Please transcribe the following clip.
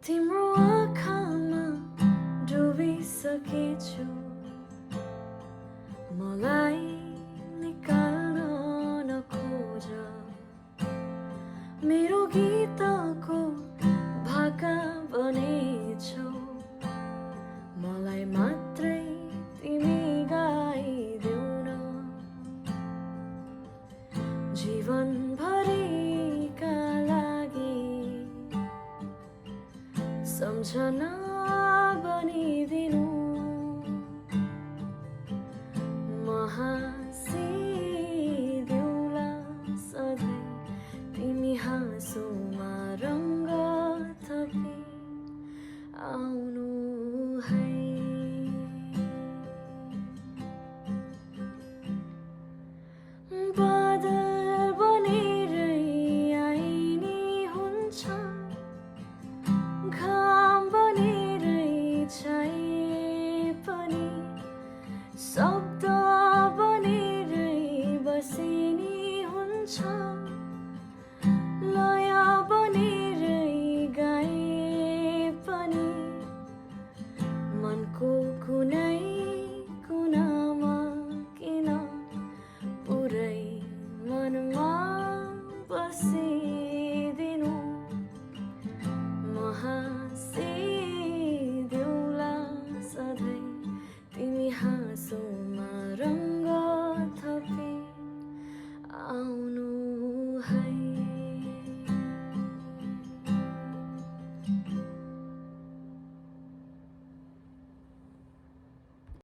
तिम्रो आँखामा डुबिसकेछु मलाई निकाल्न नखोज मेरो गीतको भाका बनेछौ मलाई मात्रै तिमी गाइदेऊ न जीवनभरिका लागि सम्झना बनिदिनु म हाँसिदेऊला सधैँ तिमी हाँसोमा रङ्ग थपी आउनु है बादल बनेरै आइनी हुन्छ घाम बनेरै छाए पनि शब्द बनेरै बसिनी हुन्छ लय बनेरै गाए पनि मनको कुनै कुनामा किन पुरै मनमा बसिदिनु म हाँसिदेऊला सधैँ तिमी हाँसौ